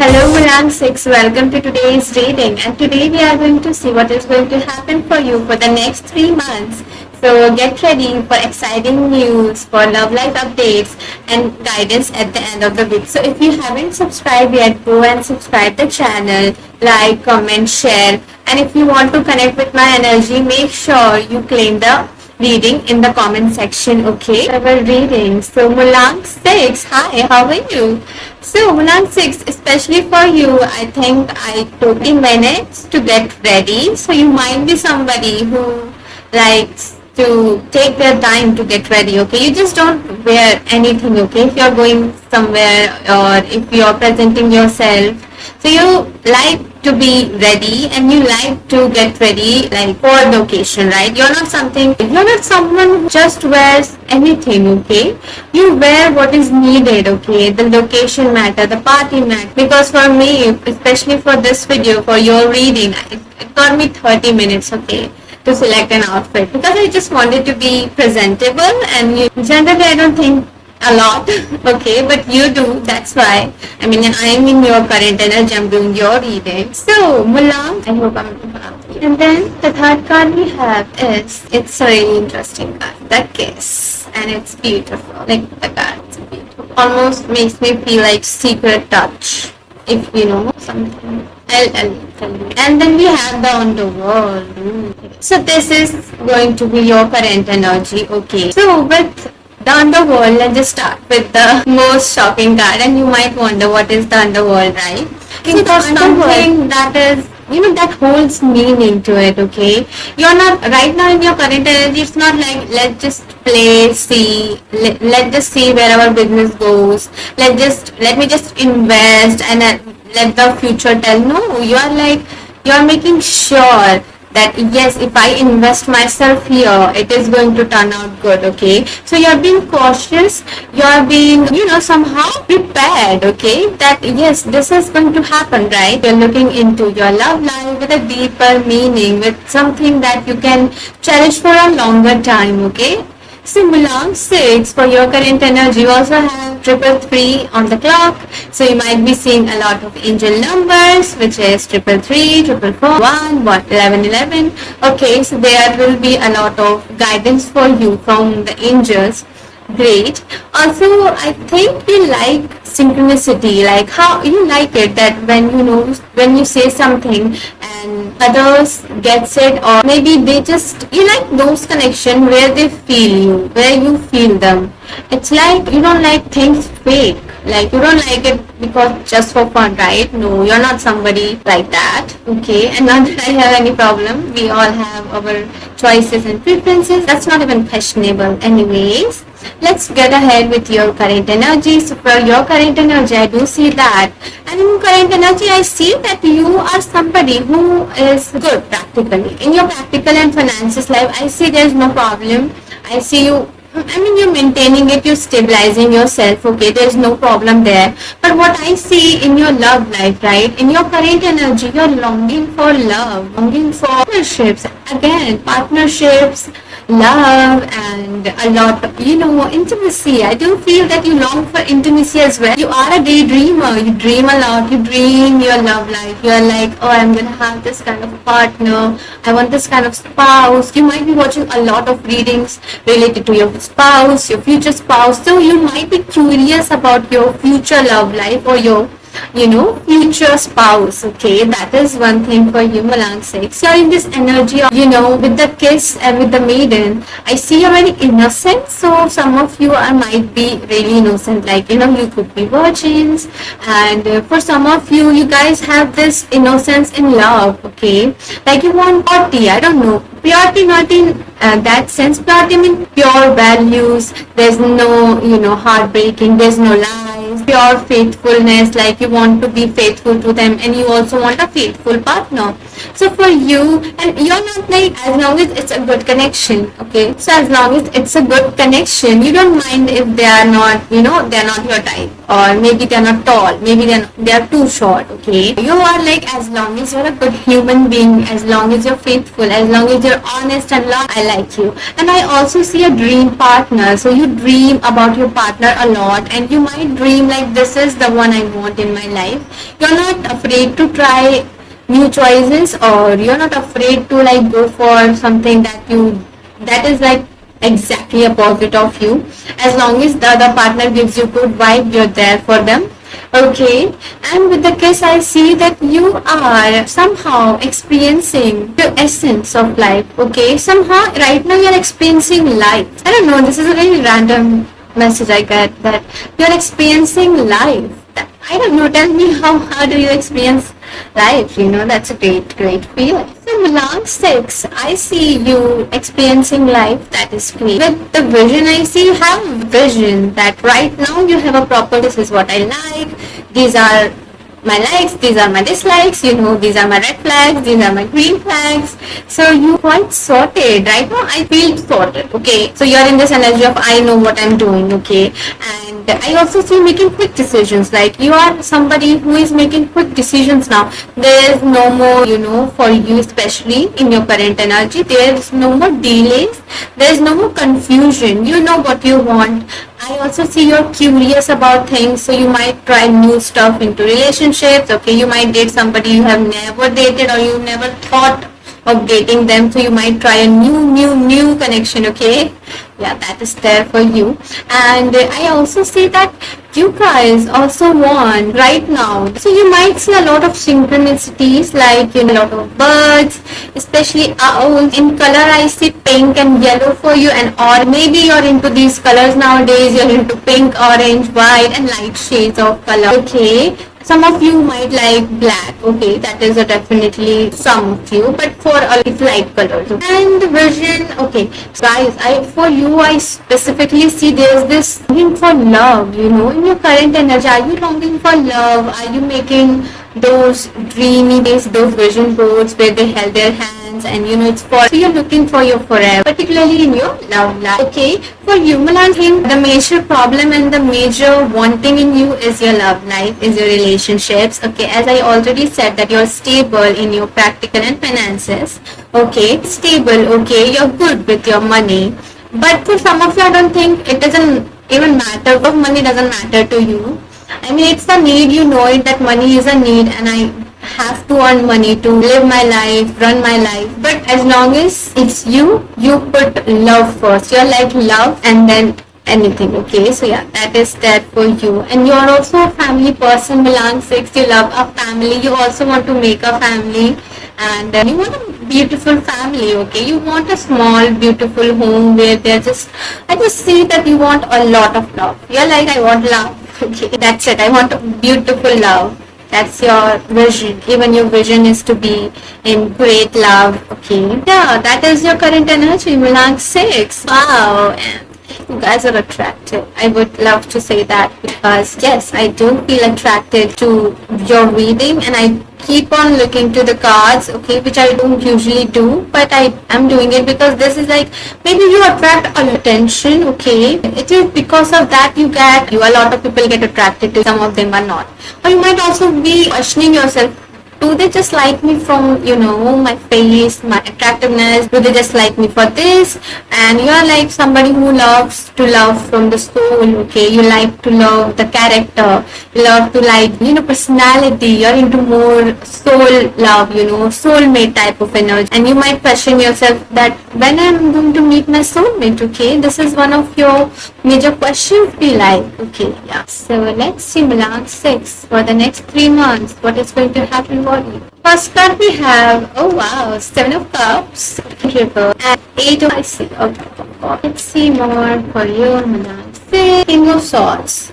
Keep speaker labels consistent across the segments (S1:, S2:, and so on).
S1: Hello Mulan 6, welcome to today's reading, and today we are going to see what is going to happen for you for the next 3 months. So get ready for exciting news, for love life updates and guidance at the end of the week. So if you haven't subscribed yet, go and subscribe the channel, like, comment, share, and if you want to connect with my energy, make sure you claim the reading in the comment section. Okay, our reading. So Mulan 6, hi, how are you? So Mulan 6, especially for you, I think I took 20 minutes to get ready. So you might be somebody who likes to take their time to get ready. Okay, you just don't wear anything. Okay, if you're going somewhere or if you're presenting yourself, so you like to be ready and you like to get ready like for the occasion, right? You're not someone who just wears anything. Okay, you wear what is needed. Okay, the location matter, the party matter, because for me, especially for this video, for your reading, it got me 30 minutes. Okay, to select an outfit because I just wanted to be presentable, and generally I don't think a lot. Okay, but you do, that's why. I mean, I'm in your current energy, I'm doing your reading. So Mulan, I hope I'm happy. And then the third card we have is, it's a really interesting card, the Kiss, and it's beautiful. Like the card, it's beautiful, almost makes me feel like secret touch, if you know something. I'll tell you. And then we have the Underworld. So this is going to be your current energy. Okay, so with the Underworld, let's just start with the most shocking card, and you might wonder what is the Underworld, right? So that's something that is, that holds meaning to it. Okay, you're not right now in your current energy. It's not like let's just play, see, let's just see where our business goes. Let me just invest and let the future tell. No, you're making sure that yes, if I invest myself here, it is going to turn out good. Okay, so you're being cautious, you're being somehow prepared. Okay, that yes, this is going to happen, right? You're looking into your love life with a deeper meaning, with something that you can cherish for a longer time. Okay, so Mulan 6, for your current energy, you also have 333 on the clock. So you might be seeing a lot of angel numbers, which is 333, 444, 11, 11. Okay, so there will be a lot of guidance for you from the angels. Great. Also, I think you like synchronicity, like how you like it that when you say something and others gets it, or maybe you like those connection where they feel you, where you feel them. It's like you don't like things fake, like you don't like it because just for fun, right? No, you're not somebody like that. Okay, and not that I have any problem, we all have our choices and preferences, that's not even questionable. Anyways, let's get ahead with your current energy. So for your current energy, I do see that, and in current energy I see that you are somebody who is good practically in your practical and finances life. I see there's no problem. I see you, you're maintaining it, you're stabilizing yourself. Okay, there's no problem there. But what I see in your love life, right, in your current energy, you're longing for love, longing for partnerships, again, partnerships, love, and a lot of intimacy. I do feel that you long for intimacy as well. You are a daydreamer, you dream a lot, you dream your love life. You're like, oh, I'm gonna have this kind of partner, I want this kind of spouse. You might be watching a lot of readings related to your spouse, your future spouse, so you might be curious about your future love life or your future spouse. Okay, that is one thing for you, Mulan 6. You're in this energy of, with the Kiss and with the Maiden, I see you're very innocent. So some of you might be really innocent, like you could be virgins, and for some of you, you guys have this innocence in love. Okay, like you want purity, I don't know, purity not in that sense. Purity means pure values, there's no heartbreaking, there's no lies, pure faithfulness, like you want to be faithful to them and you also want a faithful partner. So for you, and you're not like, as long as it's a good connection. Okay, so as long as it's a good connection, you don't mind if they are not they're not your type, or maybe they're not tall, maybe they're too short. Okay, you are like, as long as you're a good human being, as long as you're faithful, as long as you're honest and love, I like you. And I also see a dream partner, so you dream about your partner a lot, and you might dream seem like this is the one I want in my life. You're not afraid to try new choices, or you're not afraid to like go for something that is like exactly opposite of you. As long as the other partner gives you good vibe, you're there for them. Okay, and with the kiss, I see that you are somehow experiencing the essence of life. Okay, somehow right now you're experiencing life. I don't know, this is a very random message I get, that you're experiencing life. I don't know, tell me how do you experience life? That's a great feeling. So Milan 6, I see you experiencing life, that is great. With the vision, I see you have vision that right now you have a proper, this is what I like, these are my likes, these are my dislikes, these are my red flags, these are my green flags. So you quite sorted. Right now I feel sorted. Okay. So you're in this energy of I know what I'm doing. Okay. And I also see making quick decisions. Like you are somebody who is making quick decisions now. There is no more, for you, especially in your current energy, there is no more delays. There is no more confusion. You know what you want. I also see you're curious about things, so you might try new stuff into relationships. Okay, you might date somebody you have never dated or you never thought of dating them, so you might try a new connection. Okay, yeah, that is there for you. And I also see that you guys also want right now, so you might see a lot of synchronicities, like a lot of birds, especially owls. In color I see pink and yellow for you, and or maybe you're into these colors nowadays, you're into pink, orange, white and light shades of color. Okay, some of you might like black. Okay, that is definitely some of you, but for a light colors. And vision, okay, so guys, for you I specifically see there's this longing for love. In your current energy, are you longing for love? Are you making those dreamy days, those vision boards where they held their hands, and it's for, so you're looking for your forever, particularly in your love life. Okay, for you, Milan, I think the major problem and the major wanting in you is your love life, is your relationships. Okay, as I already said that you're stable in your practical and finances. Okay, stable. Okay, you're good with your money, but for some of you, I don't think it doesn't even matter. Of money doesn't matter to you. I mean, it's a need, it, that money is a need, and I have to earn money to live my life, run my life. But as long as it's you put love first. You're like love and then anything. Okay, so yeah, that is that for you. And you're also a family person, Milan 6. You love a family. You also want to make a family, and you want a beautiful family. Okay, you want a small beautiful home where I just see that you want a lot of love. You're like, I want love. Okay, that's it. I want a beautiful love. That's your vision. Even your vision is to be in great love. Okay. Yeah, that is your current energy, Milan 6. Wow. And you guys are attractive. I would love to say that, because yes, I do feel attracted to your reading, and I keep on looking to the cards, okay, which I don't usually do, but I am doing it because this is like, maybe you attract attention. Okay, it is because of that a lot of people get attracted to, some of them are not. Or you might also be questioning yourself, do they just like me from, my face, my attractiveness? Do they just like me for this? And you're like somebody who loves to love from the soul, okay? You like to love the character. You love to like, personality. You're into more soul love, soulmate type of energy. And you might question yourself that when I'm going to meet my soulmate, okay? This is one of your major questions be like, okay, yeah. So let's see, Milan 6, for the next 3 months, what is going to happen for you? First card we have, oh wow, 7 of Cups, River, and 8 of Icy. Okay, let's see more for you, Milan 6, King of Swords.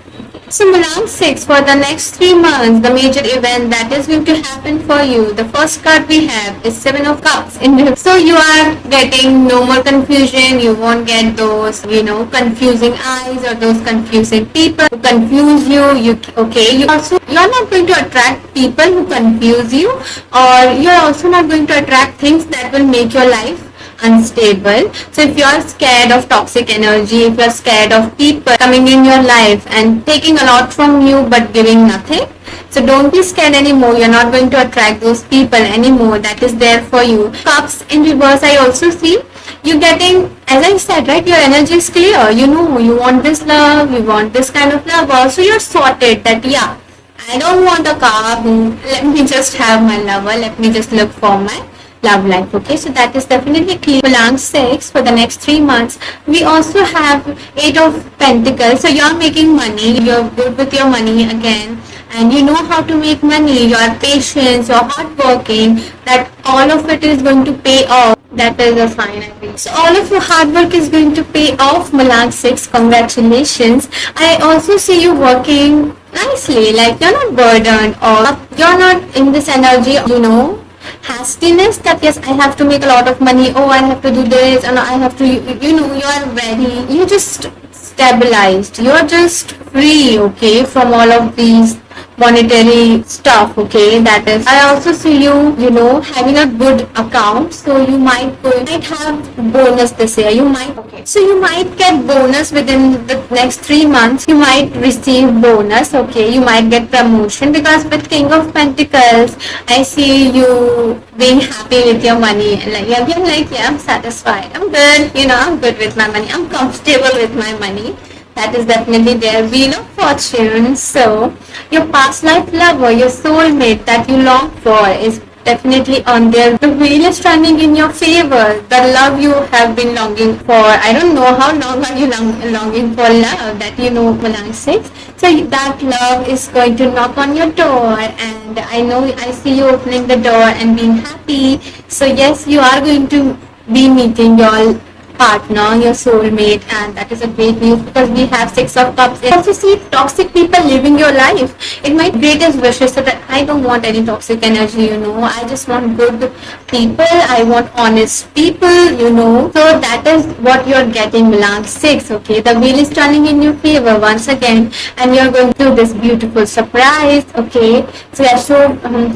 S1: So Milan 6, for the next 3 months, the major event that is going to happen for you, the first card we have is 7 of Cups. So you are getting no more confusion. You won't get those, confusing eyes or those confusing people who confuse you. You're not going to attract people who confuse you, or you're also not going to attract things that will make your life unstable. So if you are scared of toxic energy, if you are scared of people coming in your life and taking a lot from you but giving nothing, so don't be scared anymore. You're not going to attract those people anymore. That is there for you. Cups in reverse, I also see you're getting, as I said, right, your energy is clear. You know, you want this love, you want this kind of lover. So you're sorted that, yeah, I don't want a car. Let me just have my lover. Let me just look for my love life. Okay, so that is definitely clear. Belong 6 for the next 3 months. We also have 8 of Pentacles. So you're making money. You're good with your money again, and you know how to make money. You are patient. You're hardworking. That all of it is going to pay off. That is a sign, I think. So all of your hard work is going to pay off, Malang 6. Congratulations. I also see you working nicely. Like you're not burdened or you're not in this energy, hastiness that yes, I have to make a lot of money. Oh, I have to do this and I have to, you are ready. You just stabilized. You're just free, okay, from all of these monetary stuff. Okay, that is, I also see you, having a good account. So you might have bonus this year. You might, okay, so you might get bonus within the next 3 months. You might receive bonus. Okay, you might get promotion, because with King of Pentacles I see you being happy with your money, and like you're like, yeah, I'm satisfied, I'm good, I'm good with my money, I'm comfortable with my money. That is definitely there. Wheel of Fortune. So your past life lover, your soulmate that you long for is definitely on there. The wheel is turning in your favor. The love you have been longing for. I don't know how long are you longing for love that Malang 6. So that love is going to knock on your door, and I see you opening the door and being happy. So yes, you are going to be meeting your partner, your soulmate, and that is a great news, because we have 6 of Cups. I also see toxic people living your life. It might be greatest wishes, so that I don't want any toxic energy, I just want good people. I want honest people, So that is what you're getting, Malang 6. Okay, the wheel is turning in your favor once again, and you're going to do this beautiful surprise. Okay, so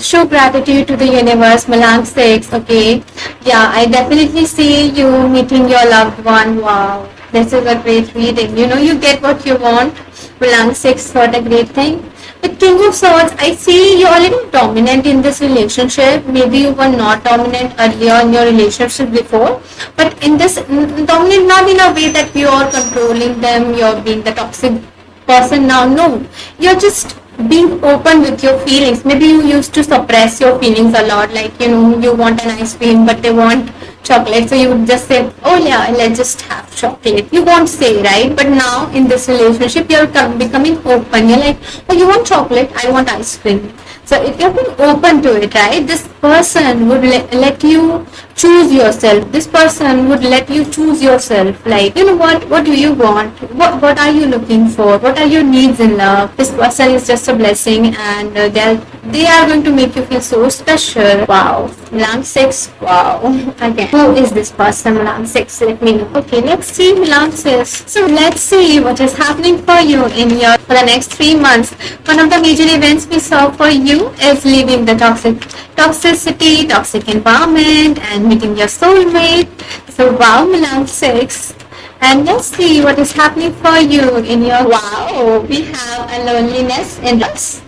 S1: show gratitude to the universe, Malang 6. Okay, yeah, I definitely see you meeting your loved one. Wow, this is a great reading. You get what you want. Malang 6, what a great thing. With King of Swords, I see you're a little dominant in this relationship. Maybe you were not dominant earlier in your relationship before, but in this, dominant not in a way that you're controlling them, you're being the toxic person now. No, you're just being open with your feelings. Maybe you used to suppress your feelings a lot, like you want an ice cream but they want chocolate, so you would just say, oh yeah, let's just have chocolate. You won't say, right? But now in this relationship you're becoming open. You're like, oh, you want chocolate, I want ice cream. So if you're being open to it, right, this person would let you choose yourself. This person would let you choose yourself. Like, what do you want? What are you looking for? What are your needs in love? This person is just a blessing, and they are going to make you feel so special. Wow. Malang 6. Wow. Again, who is this person, Malang 6? Let me know. Okay, let's see Malang 6. So let's see what is happening for you for the next 3 months. One of the major events we saw for you is leaving the toxicity, toxic environment, and meeting your soulmate. So wow, Malang 6. And let's see what is happening for you in your, wow, we have a loneliness in us.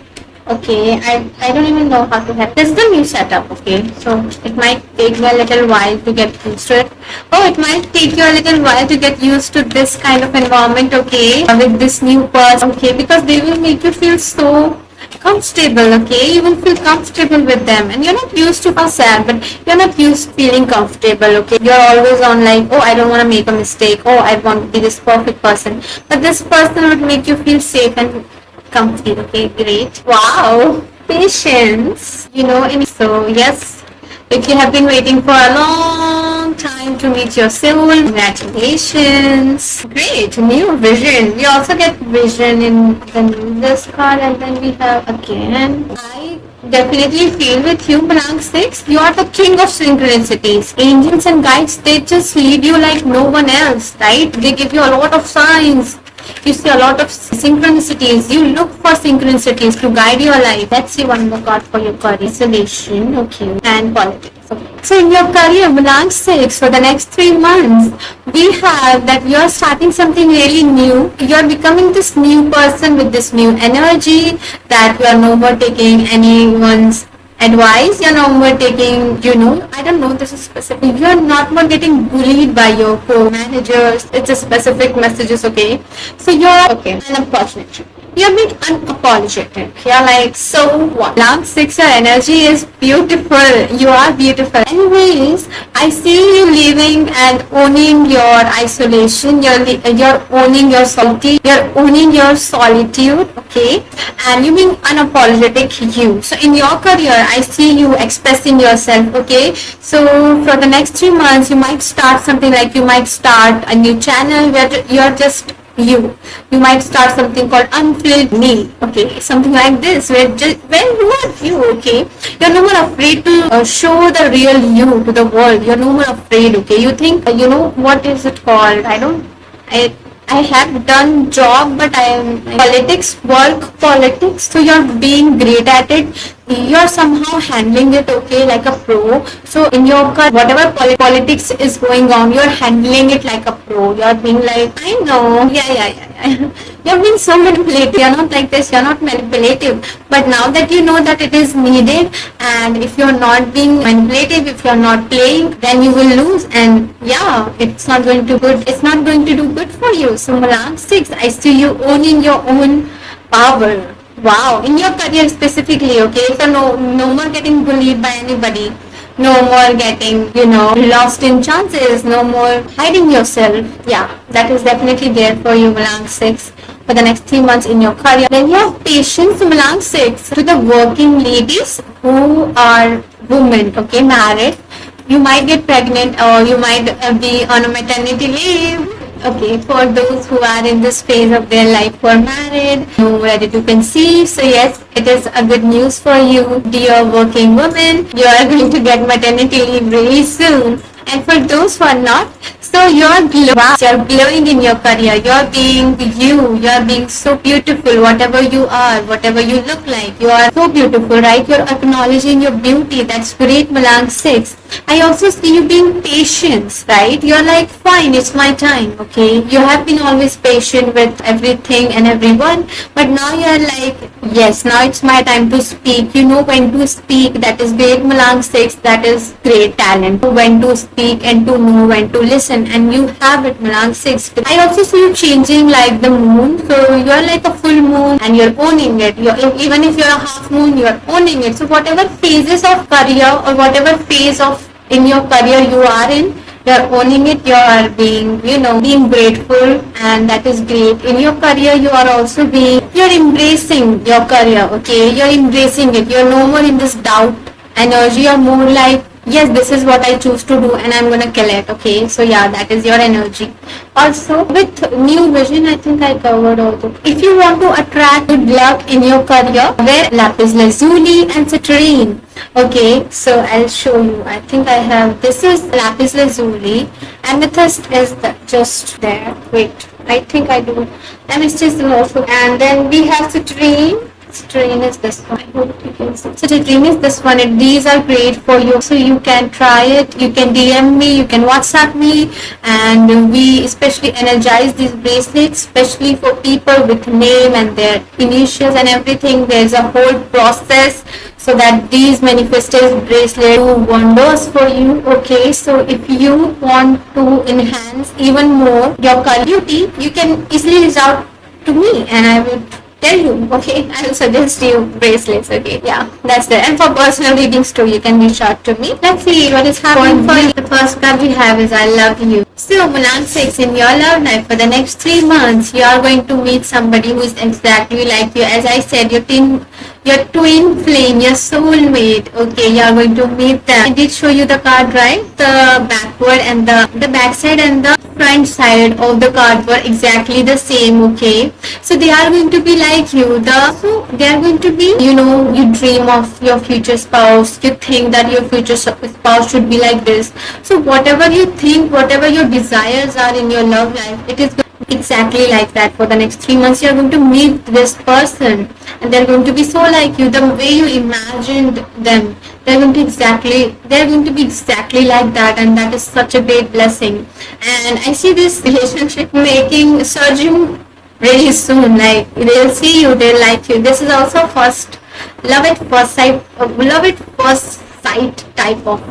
S1: Okay, I don't even know how to have this. Is the new setup. Okay, so it might take you a little while to get used to it. Oh, it might take you a little while to get used to this kind of environment. Okay, with this new person. Okay, because they will make you feel so comfortable. Okay, you will feel comfortable with them, and you're not used to feel sad, but you're not used to feeling comfortable. Okay, you're always on like, oh, I don't want to make a mistake. Oh, I want to be this perfect person. But this person would make you feel safe and comfy. Okay, great. Wow, patience. So yes, if you have been waiting for a long time to meet your soul, congratulations. Great, new vision. We also get vision in this card, and then we have again. I definitely feel with you, Malang 6. You are the king of synchronicities. Angels and guides, they just lead you like no one else, right? They give you a lot of signs. You see a lot of synchronicities. You look for synchronicities to guide your life. Let's see one more card for your career. Isolation, okay, and politics. Okay. So in your career, Malang 6, for the next 3 months, we have that you're starting something really new. You're becoming this new person with this new energy, that you are no more taking anyone's advice. You're no more taking, I don't know, this is specific. You're not more getting bullied by your co-managers. It's a specific messages, okay? So you're, okay, unapologetic. You're being unapologetic. You're like, so what? Lamp 6, your energy is beautiful. You are beautiful. Anyways, I see you living and owning your isolation. You're owning your solitude. You're owning your solitude, okay? And you being unapologetic you. So in your career, I see you expressing yourself, okay? So for the next 3 months, you might start something like you might start a new channel where you're just you might start something called Unfilled Me, okay, something like this where you are you, okay, you're no more afraid to show the real you to the world. You're no more afraid, okay. You think what is it called, I have done job, but I am work politics. So you're being great at it. You're somehow handling it, okay, like a pro. So in your whatever politics is going on, you're handling it like a pro. You're being like, I know, yeah. You're being so manipulative. You're not like this. You're not manipulative. But now that you know that it is needed, and if you're not being manipulative, if you're not playing, then you will lose. And yeah, it's not going to good. It's not going to do good for you. So Mulan 6, I see you owning your own power. Wow, in your career specifically, okay? So no more getting bullied by anybody. No more getting, lost in chances. No more hiding yourself. Yeah, that is definitely there for you, Mulan 6, for the next 3 months in your career. Then you have patience, Mulan 6, to the working ladies who are women, okay, married. You might get pregnant or you might be on a maternity leave. Okay, for those who are in this phase of their life who are married, ready to conceive. So yes, it is a good news for you, dear working women. You are going to get maternity leave really soon. And for those who are not, so you're glowing in your career. You're being you. You're being so beautiful. Whatever you are, whatever you look like, you are so beautiful, right? You're acknowledging your beauty. That's great, Mulan 6. I also see you being patient, right? You're like, fine, it's my time, okay? You have been always patient with everything and everyone, but now you're like, yes, now it's my time to speak. You know when to speak. That is great, Mulan 6. That is great talent. When to speak and to know when to listen, and you have it, Mulan 6. I also see you changing like the moon. So you're like a full moon and you're owning it. Even if you're a half moon, you're owning it. So whatever phases of career or whatever phase of in your career you are in, you're owning it. You are being, being grateful, and that is great. In your career, you are also you're embracing your career, okay? You're embracing it. You're no more in this doubt energy. You're more like, yes, this is what I choose to do and I'm gonna kill it, okay? So yeah, that is your energy. Also, with new vision, I think I covered all the. If you want to attract good luck in your career, wear lapis lazuli and citrine. Okay, so I'll show you. I think I have, this is lapis lazuli, amethyst is just there. Wait, I think I do. Amethyst is also, and then we have citrine. Citrine is this one. I hope you can see. Citrine is this one. And these are great for you. So you can try it. You can DM me. You can WhatsApp me. And we especially energize these bracelets, especially for people with name and their initials and everything. There's a whole process so that these manifested bracelets do wonders for you. Okay, so if you want to enhance even more your beauty, you can easily reach out to me and I will tell you, okay, I will suggest you bracelets, okay, yeah, that's there. And for personal readings too, you can reach out to me. Let's see what is happening for you. The first card we have is I love you. So Mulan 6, in your love life for the next 3 months, you are going to meet somebody who is exactly like you. As I said, your twin flame, your soulmate, okay, you are going to meet them. I did show you the card, right? The backward and the back side and the front side of the card were exactly the same, okay? So they are going to be like you. So they are going to be, you dream of your future spouse. You think that your future spouse should be like this. So whatever you think, whatever your desires are in your love life, it is exactly like that. For the next 3 months, you are going to meet this person and they're going to be so like you. The way you imagined them, they're going to be exactly like that, and that is such a great blessing. And I see this relationship surging really soon. Like they'll see you, they'll like you. This is also first love at first sight, love at first sight type of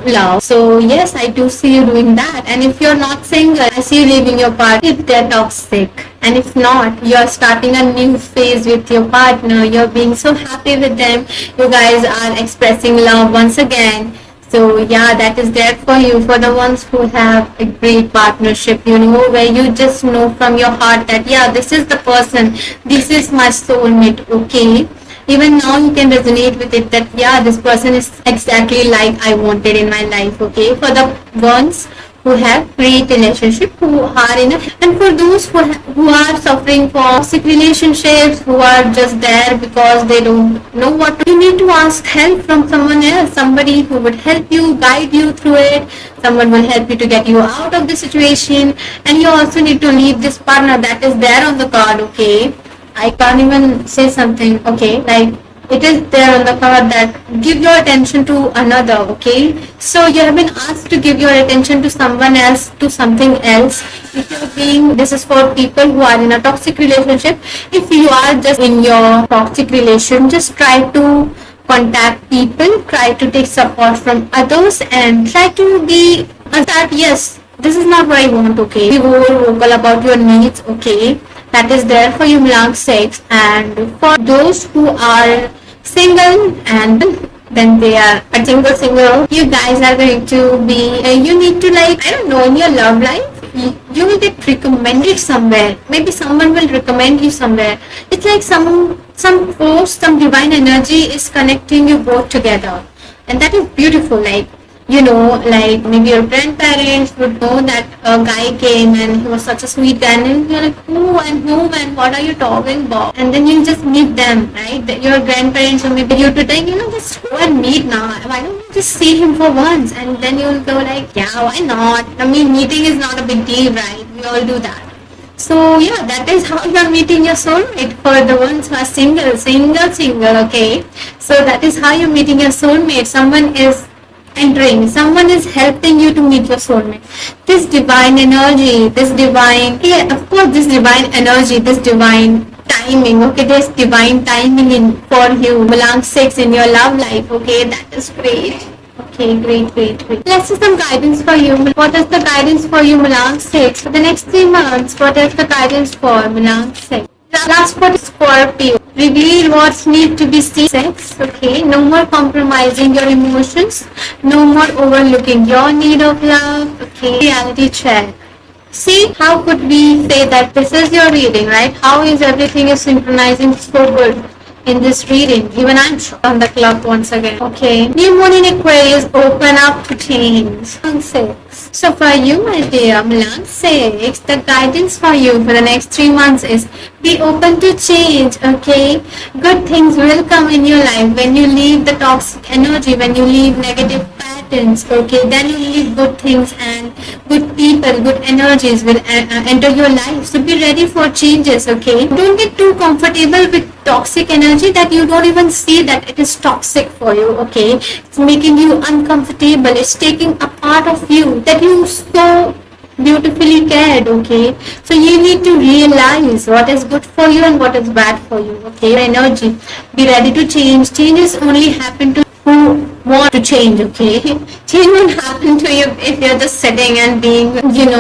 S1: love. So yes, I do see you doing that. And if you're not single, I see you leaving your partner if they're toxic. And if not, you're starting a new phase with your partner. You're being so happy with them. You guys are expressing love once again. So yeah, that is there for you, for the ones who have a great partnership, where you just know from your heart that yeah, this is the person, this is my soulmate, okay. Even now you can resonate with it that yeah, this person is exactly like I wanted in my life, okay. For the ones who have great relationship, who are in a, and for those who are suffering from toxic relationships, who are just there because they don't know what to, you need to ask help from someone else, somebody who would help you, guide you through it. Someone will help you to get you out of the situation. And you also need to leave this partner that is there on the card, okay. I can't even say something, okay, like it is there on the card that give your attention to another, okay. So you have been asked to give your attention to someone else, to something else. If you're being, this is for people who are in a toxic relationship. If you are just in your toxic relation, just try to contact people, try to take support from others, and try to be that yes, this is not what I want, okay. Be more vocal about your needs, okay. That is there for you, Milang 6. And for those who are single and then they are a single, you guys are going to be, you need to, like, I don't know, in your love life, you will get recommended somewhere. Maybe someone will recommend you somewhere. It's like some force, some divine energy is connecting you both together. And that is beautiful, like, like maybe your grandparents would know that a guy came and he was such a sweet guy, and you're like, who and what are you talking about? And then you just meet them, right? Your grandparents or maybe you to think, just go and meet now. Why don't you just see him for once? And then you'll go like, yeah, why not? I mean, meeting is not a big deal, right? We all do that. So yeah, that is how you are meeting your soulmate. For the ones who are single, okay? So that is how you're meeting your soulmate. Someone is entering, someone is helping you to meet your soulmate. This divine energy, this divine energy, this divine timing, okay, this divine timing in for you, Milang 6, in your love life, okay, that is great. Okay, great. Let's see some guidance for you. What is the guidance for you, Milang 6? For the next 3 months, what is the guidance for Milang 6? Last for Scorpio. Reveal what's need to be seen. Sex, okay. No more compromising your emotions. No more overlooking your need of love. Okay. Reality check. See, how could we say that this is your reading, right? How is everything is synchronizing so good in this reading? Even I'm on the clock once again. Okay. New moon in Aquarius, open up to change. Milang 6. So for you, my dear Milang 6, the guidance for you for the next 3 months is be open to change, okay? Good things will come in your life when you leave the toxic energy, when you leave negative patterns, okay? Then you leave good things and good people, good energies will enter your life. So be ready for changes, okay? Don't get too comfortable with toxic energy that you don't even see that it is toxic for you, okay? It's making you uncomfortable. It's taking a part of you that you so beautifully cared, okay? So you need to realize what is good for you and what is bad for you, okay? Energy, be ready to change. Changes only happen to who want to change, okay? Change won't happen to you if you're just sitting and being,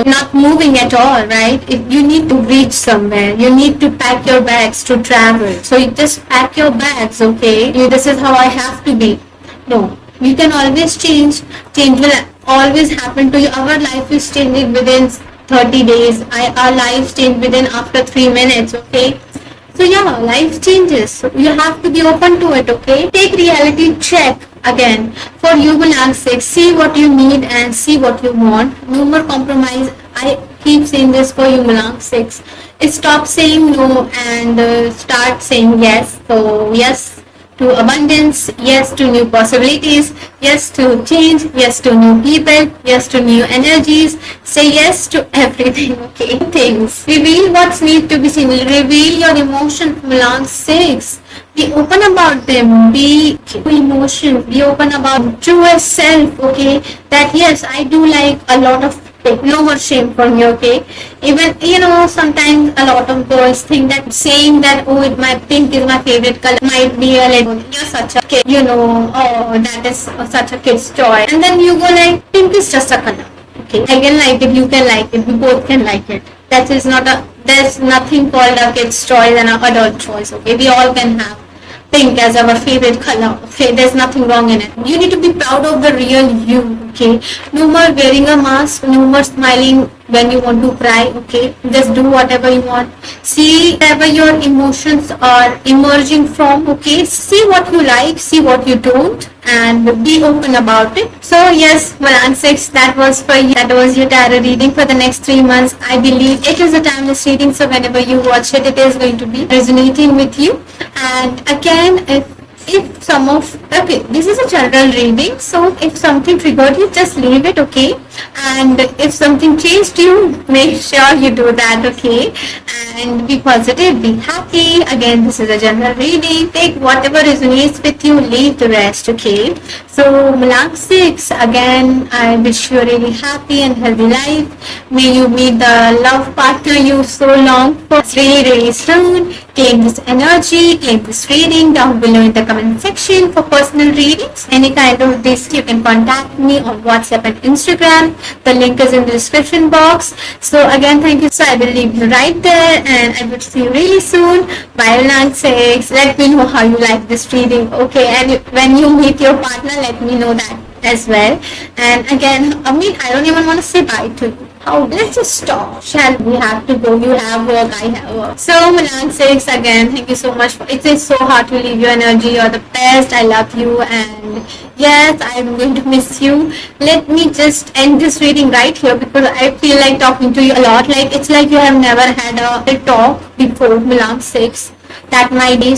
S1: not moving at all, right? If you need to reach somewhere, you need to pack your bags to travel. So you just pack your bags, okay? This is how I have to be. No, you can always change. Change will always happen to you. Our life is changing within 30 days. Our lives change within after 3 minutes, okay? So yeah, life changes. So you have to be open to it, okay? Take reality check again. For you, Milang 6, see what you need and see what you want. No more compromise. I keep saying this for you, Milang 6. Stop saying no and start saying yes. So yes to abundance, yes to new possibilities, yes to change, yes to new people, yes to new energies. Say yes to everything, okay? Things. Reveal what's need to be seen. Reveal your emotions, Milang 6. Be open about them. Be emotions. Be open about truest self, okay? That yes, I do like a lot of Okay, no more shame for me, okay? Even, sometimes a lot of girls think that saying that, oh, my pink is my favorite color might be a little, you're such a kid, oh, that is such a kid's toy. And then you go like, pink is just a color. Okay, I can like it, you can like it, we both can like it. That is not there's nothing called a kid's choice and an adult choice, okay? We all can have pink as our favorite color. Okay, there's nothing wrong in it. You need to be proud of the real you. Okay, no more wearing a mask, no more smiling when you want to cry. Okay, just do whatever you want. See wherever your emotions are emerging from. Okay, see what you like, see what you don't, and be open about it. So yes, Malan 6, that was for you. That was your tarot reading for the next 3 months. I believe it is a timeless reading, so whenever you watch it, it is going to be resonating with you. And again, if some of, okay, this is a general reading, so if something triggered you, just leave it, okay? And if something changed you, make sure you do that, okay? And be positive, be happy. Again, this is a general reading. Take whatever resonates with you, leave the rest, okay? So Malang 6, again, I wish you a really happy and healthy life. May you meet the love partner you so long for really, really soon. Claim this energy, claim this reading down below in the comment section for personal readings. Any kind of this, you can contact me on WhatsApp and Instagram. The link is in the description box. So again, thank you. So I will leave you right there, and I will see you really soon. Bye, Malang 6. Let me know how you like this reading, okay? And when you meet your partner, let me know that as well. And again, I don't even want to say bye to you. Oh, let's just stop. Shall we have to go? You have work, I have work. So Malang 6, again, thank you so much. It is so hard to leave your energy. You're the best. I love you, and yes, I'm going to miss you. Let me just end this reading right here, because I feel like talking to you a lot. Like it's like you have never had a talk before, Malang 6. That might be